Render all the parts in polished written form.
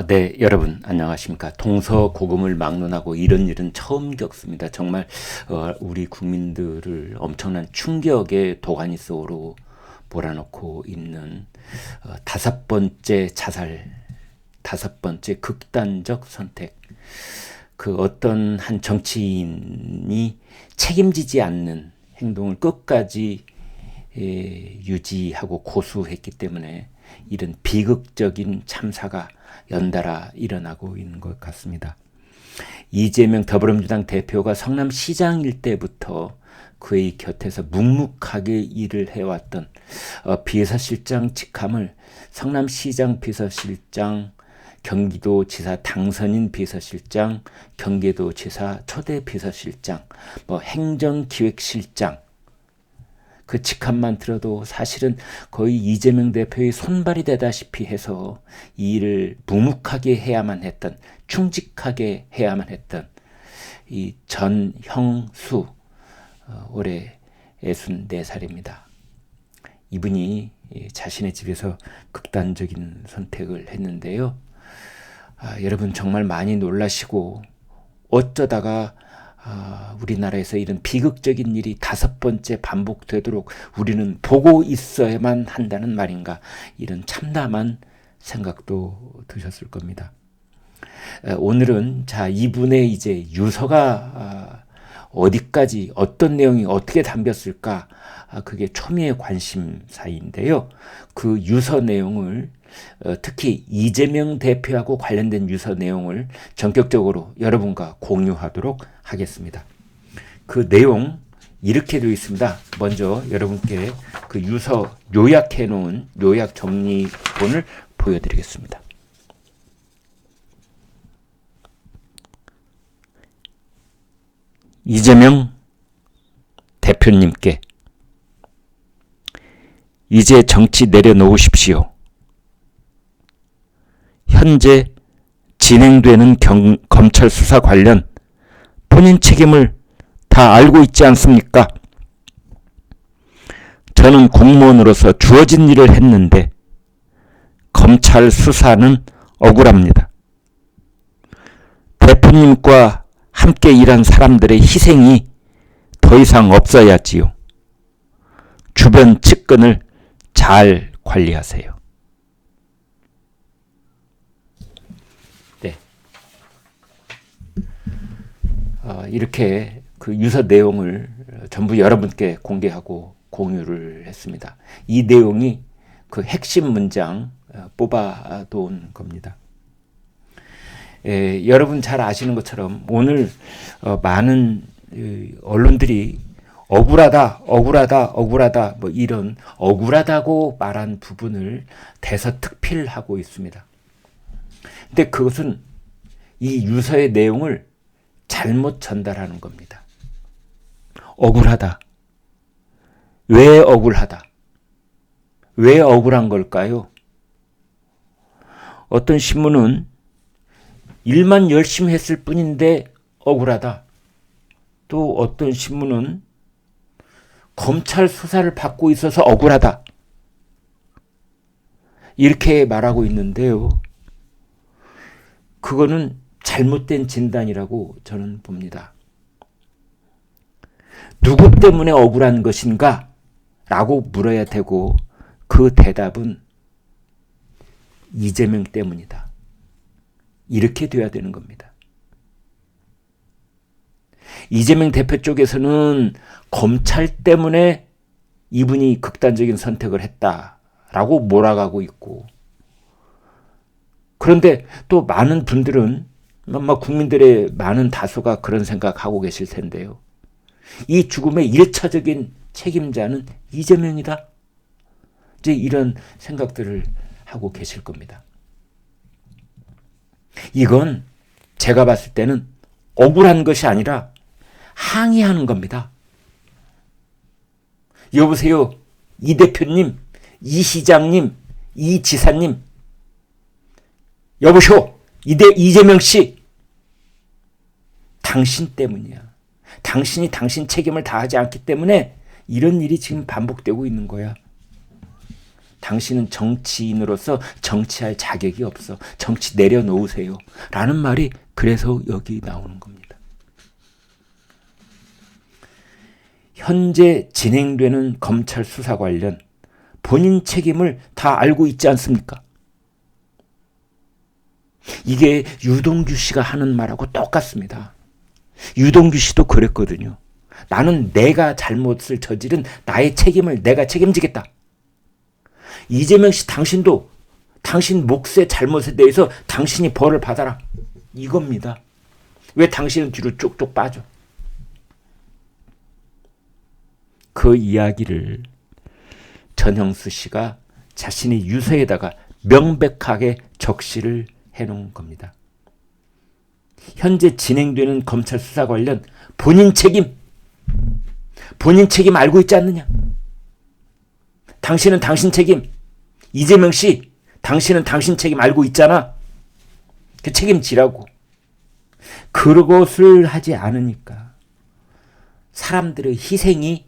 네, 여러분 안녕하십니까. 동서고금을 막론하고 이런 일은 처음 겪습니다. 정말 우리 국민들을 엄청난 충격의 도가니 속으로 몰아넣고 있는 다섯 번째 자살, 다섯 번째 극단적 선택. 그 어떤 한 정치인이 책임지지 않는 행동을 끝까지 유지하고 고수했기 때문에 이런 비극적인 참사가 연달아 일어나고 있는 것 같습니다. 이재명 더불어민주당 대표가 성남시장일 때부터 그의 곁에서 묵묵하게 일을 해왔던 비서실장 직함을 성남시장 비서실장, 경기도지사 당선인 비서실장, 경기도지사 초대 비서실장, 행정기획실장, 그 직함만 들어도 사실은 거의 이재명 대표의 손발이 되다시피 해서 이 일을 묵묵하게 해야만 했던, 충직하게 해야만 했던 이 전형수, 올해 64살입니다. 이분이 자신의 집에서 극단적인 선택을 했는데요. 여러분 정말 많이 놀라시고 어쩌다가 우리나라에서 이런 비극적인 일이 다섯 번째 반복되도록 우리는 보고 있어야만 한다는 말인가, 이런 참담한 생각도 드셨을 겁니다. 오늘은 이분의 이제 유서가 어디까지 어떤 내용이 어떻게 담겼을까, 그게 초미의 관심사인데요. 그 유서 내용을 특히 이재명 대표하고 관련된 유서 내용을 전격적으로 여러분과 공유하도록 하겠습니다. 그 내용 이렇게 되어 있습니다. 먼저 여러분께 그 유서 요약해 놓은 요약 정리본을 보여드리겠습니다. 이재명 대표님께 이제 정치 내려놓으십시오. 현재 진행되는 검찰 수사 관련 본인 책임을 다 알고 있지 않습니까? 저는 공무원으로서 주어진 일을 했는데 검찰 수사는 억울합니다. 대표님과 함께 일한 사람들의 희생이 더 이상 없어야지요. 주변 측근을 잘 관리하세요. 네. 이렇게 그 유서 내용을 전부 여러분께 공개하고 공유를 했습니다. 이 내용이 그 핵심 문장 뽑아놓은 겁니다. 여러분 잘 아시는 것처럼 오늘 많은 언론들이 억울하다 이런 억울하다고 말한 부분을 대서특필하고 있습니다. 근데 그것은 이 유서의 내용을 잘못 전달하는 겁니다. 억울하다. 왜 억울하다? 왜 억울한 걸까요? 어떤 신문은 일만 열심히 했을 뿐인데 억울하다. 또 어떤 신문은 검찰 수사를 받고 있어서 억울하다. 이렇게 말하고 있는데요. 그거는 잘못된 진단이라고 저는 봅니다. 누구 때문에 억울한 것인가? 라고 물어야 되고 그 대답은 이재명 때문이다. 이렇게 돼야 되는 겁니다. 이재명 대표 쪽에서는 검찰 때문에 이분이 극단적인 선택을 했다라고 몰아가고 있고, 그런데 또 많은 분들은 국민들의 많은 다수가 그런 생각하고 계실 텐데요. 이 죽음의 일차적인 책임자는 이재명이다. 이제 이런 생각들을 하고 계실 겁니다. 이건 제가 봤을 때는 억울한 것이 아니라 항의하는 겁니다. 여보세요, 이 대표님, 이 시장님, 이 지사님, 여보쇼, 이재명 씨, 당신 때문이야. 당신이 당신 책임을 다하지 않기 때문에 이런 일이 지금 반복되고 있는 거야. 당신은 정치인으로서 정치할 자격이 없어. 정치 내려놓으세요. 라는 말이 그래서 여기 나오는 겁니다. 현재 진행되는 검찰 수사 관련 본인 책임을 다 알고 있지 않습니까? 이게 유동규 씨가 하는 말하고 똑같습니다. 유동규 씨도 그랬거든요. 나는 내가 잘못을 저지른 나의 책임을 내가 책임지겠다. 이재명 씨, 당신도 당신 몫의 잘못에 대해서 당신이 벌을 받아라. 이겁니다. 왜 당신은 뒤로 쪽쪽 빠져? 그 이야기를 전형수 씨가 자신의 유서에다가 명백하게 적시를 해놓은 겁니다. 현재 진행되는 검찰 수사 관련 본인 책임 알고 있지 않느냐? 당신은 당신 책임, 이재명 씨, 당신은 당신 책임 알고 있잖아. 그 책임지라고. 그것을 하지 않으니까 사람들의 희생이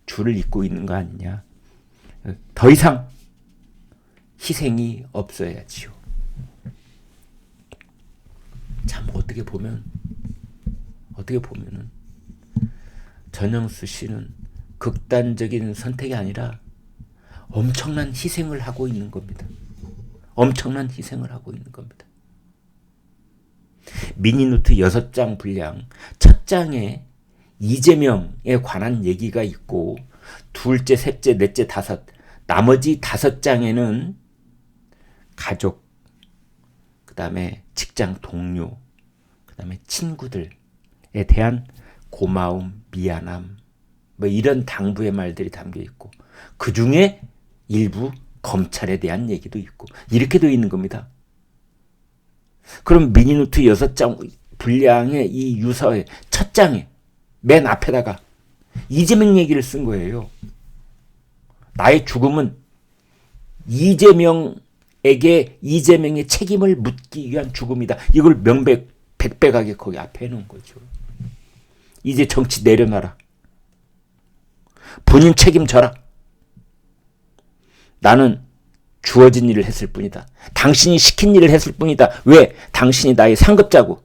줄을 잇고 있는 거 아니냐. 더 이상 희생이 없어야지요. 참 어떻게 보면은 전형수 씨는 극단적인 선택이 아니라 엄청난 희생을 하고 있는 겁니다. 엄청난 희생을 하고 있는 겁니다. 미니노트 6장 분량 첫 장에 이재명에 관한 얘기가 있고 둘째, 셋째, 넷째, 다섯 나머지 5장에는 가족, 그 다음에 직장 동료, 그 다음에 친구들에 대한 고마움, 미안함, 뭐 이런 당부의 말들이 담겨 있고 그 중에 일부 검찰에 대한 얘기도 있고 이렇게 되어 있는 겁니다. 그럼 미니노트 6장 분량의 이 유서의 첫 장에 맨 앞에다가 이재명 얘기를 쓴 거예요. 나의 죽음은 이재명에게 이재명의 책임을 묻기 위한 죽음이다. 이걸 백백하게 거기 앞에 해놓은 거죠. 이제 정치 내려놔라. 본인 책임져라. 나는 주어진 일을 했을 뿐이다. 당신이 시킨 일을 했을 뿐이다. 왜? 당신이 나의 상급자고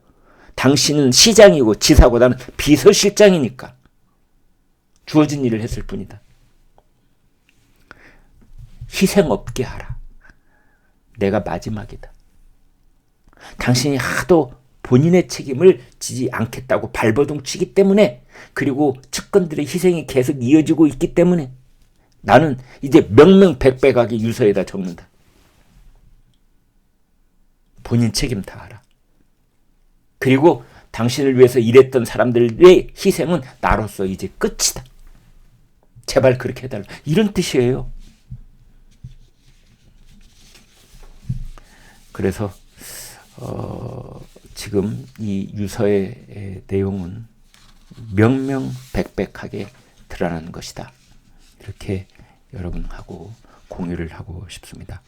당신은 시장이고 지사고 나는 비서실장이니까 주어진 일을 했을 뿐이다. 희생 없게 하라. 내가 마지막이다. 당신이 하도 본인의 책임을 지지 않겠다고 발버둥 치기 때문에 그리고 측근들의 희생이 계속 이어지고 있기 때문에 나는 이제 명명백백하게 유서에다 적는다. 본인 책임 다 알아. 그리고 당신을 위해서 일했던 사람들의 희생은 나로서 이제 끝이다. 제발 그렇게 해달라. 이런 뜻이에요. 그래서 지금 이 유서의 내용은 명명백백하게 드러나는 것이다. 이렇게 여러분하고 공유를 하고 싶습니다.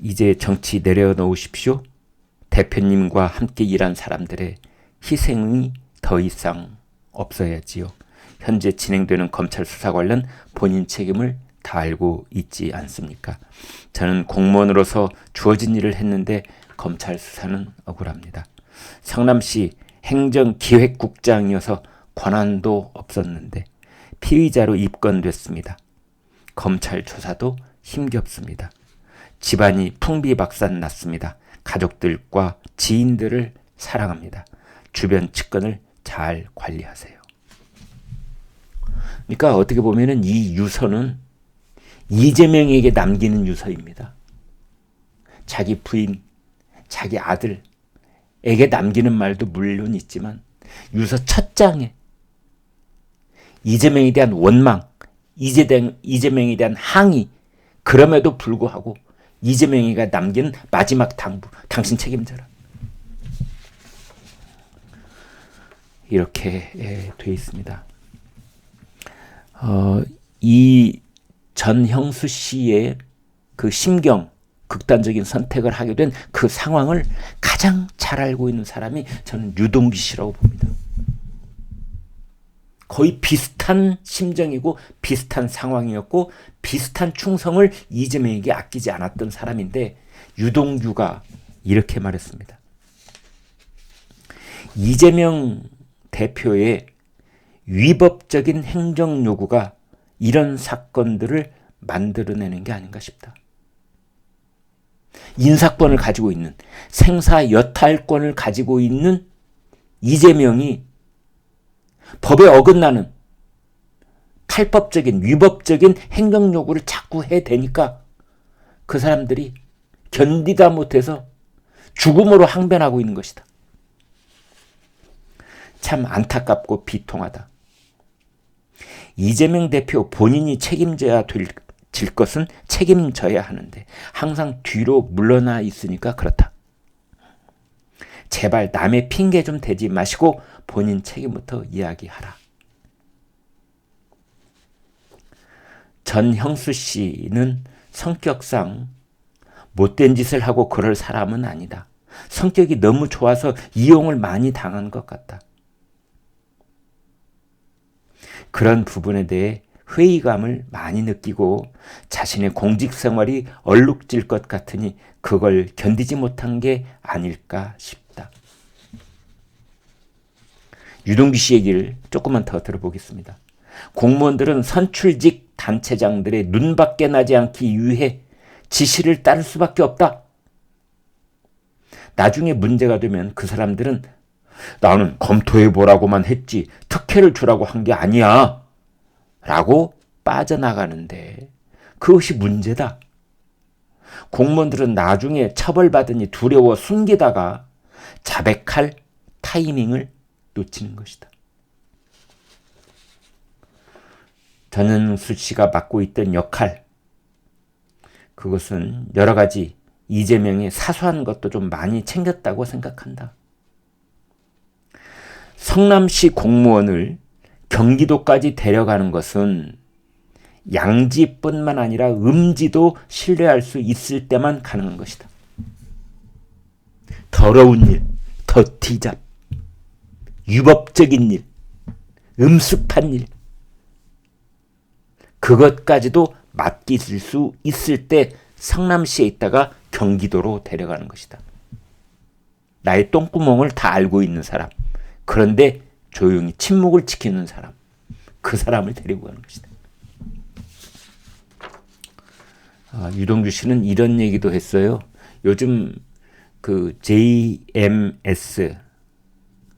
이제 정치 내려놓으십시오. 대표님과 함께 일한 사람들의 희생이 더 이상 없어야지요. 현재 진행되는 검찰 수사 관련 본인 책임을 다 알고 있지 않습니까? 저는 공무원으로서 주어진 일을 했는데 검찰 수사는 억울합니다. 성남시 행정기획국장이어서 권한도 없었는데 피의자로 입건됐습니다. 검찰 조사도 힘겹습니다. 집안이 풍비박산 났습니다. 가족들과 지인들을 사랑합니다. 주변 측근을 잘 관리하세요. 그러니까 어떻게 보면은 이 유서는 이재명에게 남기는 유서입니다. 자기 부인, 자기 아들에게 남기는 말도 물론 있지만 유서 첫 장에 이재명에 대한 원망, 이재명에 대한 항의, 그럼에도 불구하고 이재명이가 남기는 마지막 당부, 당신 책임져라. 이렇게 돼 있습니다. 이 전형수 씨의 그 심경, 극단적인 선택을 하게 된 그 상황을 가장 잘 알고 있는 사람이 저는 유동규 씨라고 봅니다. 거의 비슷한 심정이고 비슷한 상황이었고 비슷한 충성을 이재명에게 아끼지 않았던 사람인데 유동규가 이렇게 말했습니다. 이재명 대표의 위법적인 행정 요구가 이런 사건들을 만들어내는 게 아닌가 싶다. 인사권을 가지고 있는, 생사 여탈권을 가지고 있는 이재명이 법에 어긋나는 탈법적인 위법적인 행정 요구를 자꾸 해대니까 그 사람들이 견디다 못해서 죽음으로 항변하고 있는 것이다. 참 안타깝고 비통하다. 이재명 대표 본인이 책임져야 질 것은 책임져야 하는데 항상 뒤로 물러나 있으니까 그렇다. 제발 남의 핑계 좀 대지 마시고 본인 책임부터 이야기하라. 전형수 씨는 성격상 못된 짓을 하고 그럴 사람은 아니다. 성격이 너무 좋아서 이용을 많이 당한 것 같다. 그런 부분에 대해 회의감을 많이 느끼고 자신의 공직 생활이 얼룩질 것 같으니 그걸 견디지 못한 게 아닐까 싶다. 유동규 씨 얘기를 조금만 더 들어보겠습니다. 공무원들은 선출직 단체장들의 눈밖에 나지 않기 위해 지시를 따를 수밖에 없다. 나중에 문제가 되면 그 사람들은 나는 검토해보라고만 했지 특혜를 주라고 한 게 아니야 라고 빠져나가는데 그것이 문제다. 공무원들은 나중에 처벌받으니 두려워 숨기다가 자백할 타이밍을 놓치는 것이다. 전현수 씨가 맡고 있던 역할, 그것은 여러 가지 이재명의 사소한 것도 좀 많이 챙겼다고 생각한다. 성남시 공무원을 경기도까지 데려가는 것은 양지뿐만 아니라 음지도 신뢰할 수 있을 때만 가능한 것이다. 더러운 일, 더티잡, 유법적인 일, 음습한 일, 그것까지도 맡길 수 있을 때 성남시에 있다가 경기도로 데려가는 것이다. 나의 똥구멍을 다 알고 있는 사람, 그런데 조용히 침묵을 지키는 사람, 그 사람을 데리고 가는 것이다. 유동규 씨는 이런 얘기도 했어요. 요즘 그 JMS,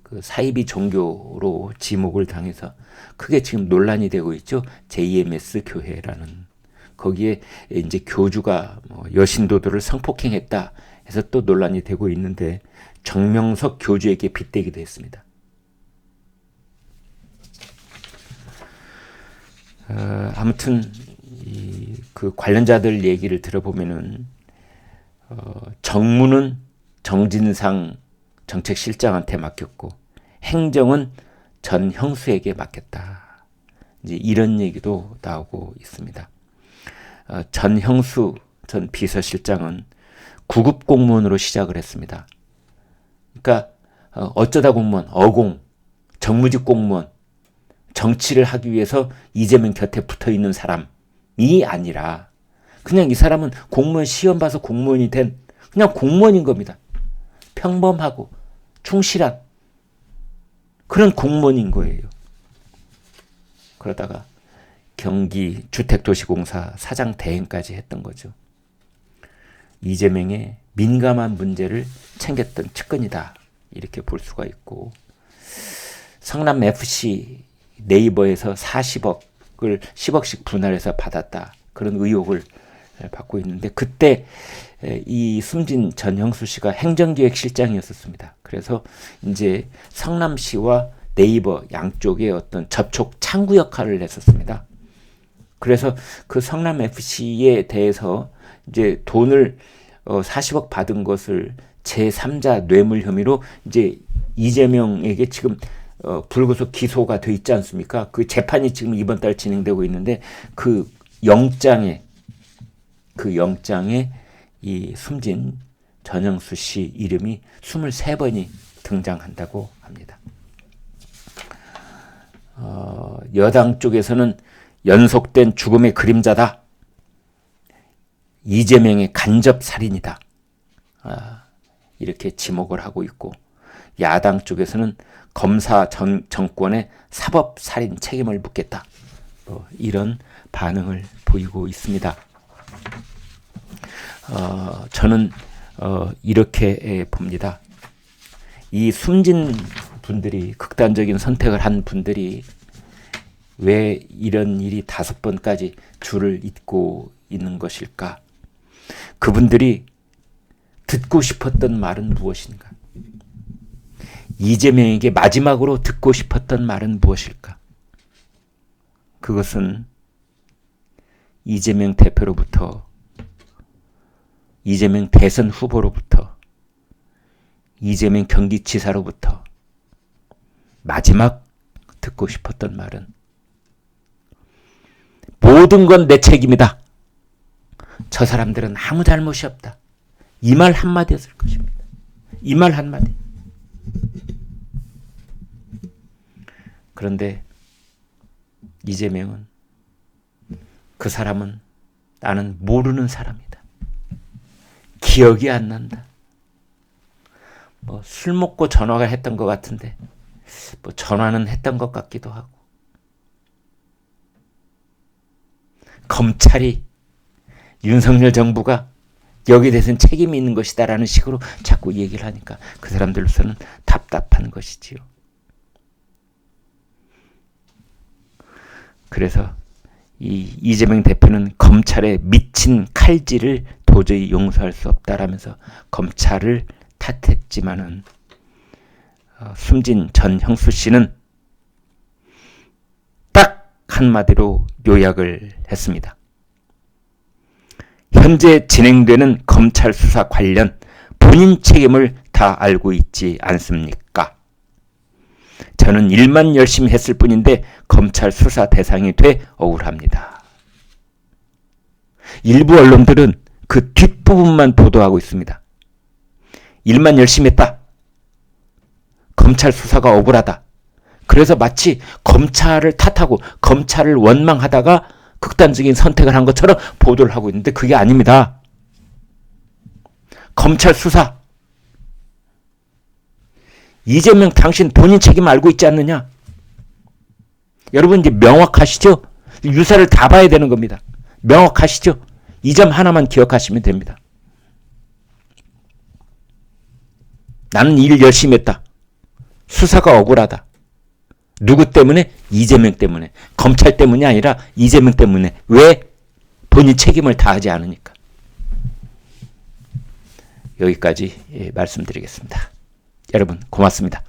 그 사이비 종교로 지목을 당해서 크게 지금 논란이 되고 있죠. JMS 교회라는. 거기에 이제 교주가 여신도들을 성폭행했다 해서 또 논란이 되고 있는데 정명석 교주에게 빗대기도 했습니다. 아무튼 그 관련자들 얘기를 들어보면은 정무는 정진상 정책실장한테 맡겼고 행정은 전형수에게 맡겼다. 이제 이런 얘기도 나오고 있습니다. 전형수 전 비서실장은 9급 공무원으로 시작을 했습니다. 그러니까 어쩌다 공무원, 어공, 정무직 공무원, 정치를 하기 위해서 이재명 곁에 붙어있는 사람이 아니라 그냥 이 사람은 공무원 시험 봐서 공무원이 된 그냥 공무원인 겁니다. 평범하고 충실한 그런 공무원인 거예요. 그러다가 경기 주택도시공사 사장 대행까지 했던 거죠. 이재명의 민감한 문제를 챙겼던 측근이다. 이렇게 볼 수가 있고 성남FC 네이버에서 40억을 10억씩 분할해서 받았다. 그런 의혹을 받고 있는데 그때 이 숨진 전형수 씨가 행정기획실장이었었습니다. 그래서 이제 성남시와 네이버 양쪽의 어떤 접촉 창구 역할을 했었습니다. 그래서 그 성남FC에 대해서 이제 돈을 40억 받은 것을 제3자 뇌물 혐의로 이제 이재명에게 지금 불구속 기소가 돼 있지 않습니까? 그 재판이 지금 이번 달 진행되고 있는데 그 영장에 이 숨진 전형수 씨 이름이 23번이 등장한다고 합니다. 여당 쪽에서는 연속된 죽음의 그림자다. 이재명의 간접살인이다. 이렇게 지목을 하고 있고, 야당 쪽에서는 검사 정권의 사법살인 책임을 묻겠다. 이런 반응을 보이고 있습니다. 저는 이렇게 봅니다. 이 숨진 분들이, 극단적인 선택을 한 분들이 왜 이런 일이 5번까지 줄을 잇고 있는 것일까? 그분들이 듣고 싶었던 말은 무엇인가? 이재명에게 마지막으로 듣고 싶었던 말은 무엇일까? 그것은 이재명 대표로부터, 이재명 대선 후보로부터, 이재명 경기지사로부터 마지막 듣고 싶었던 말은 모든 건 내 책임이다. 저 사람들은 아무 잘못이 없다. 이 말 한마디였을 것입니다. 이 말 한마디. 그런데 이재명은, 그 사람은 나는 모르는 사람이다. 기억이 안 난다. 술 먹고 전화가 했던 것 같은데 전화는 했던 것 같기도 하고, 검찰이, 윤석열 정부가 여기에 대해서는 책임이 있는 것이다라는 식으로 자꾸 얘기를 하니까 그 사람들로서는 답답한 것이지요. 그래서 이 이재명 대표는 검찰의 미친 칼질을 도저히 용서할 수 없다라면서 검찰을 탓했지만은, 숨진 전형수 씨는 딱 한마디로 요약을 했습니다. 현재 진행되는 검찰 수사 관련 본인 책임을 다 알고 있지 않습니까? 저는 일만 열심히 했을 뿐인데 검찰 수사 대상이 돼 억울합니다. 일부 언론들은 그 뒷부분만 보도하고 있습니다. 일만 열심히 했다. 검찰 수사가 억울하다. 그래서 마치 검찰을 탓하고 검찰을 원망하다가 극단적인 선택을 한 것처럼 보도를 하고 있는데 그게 아닙니다. 검찰 수사. 이재명 당신 본인 책임 알고 있지 않느냐? 여러분 이제 명확하시죠? 유사를 다 봐야 되는 겁니다. 명확하시죠? 이 점 하나만 기억하시면 됩니다. 나는 일 열심히 했다. 수사가 억울하다. 누구 때문에? 이재명 때문에. 검찰 때문이 아니라 이재명 때문에. 왜? 본인 책임을 다하지 않으니까. 여기까지 말씀드리겠습니다. 여러분 고맙습니다.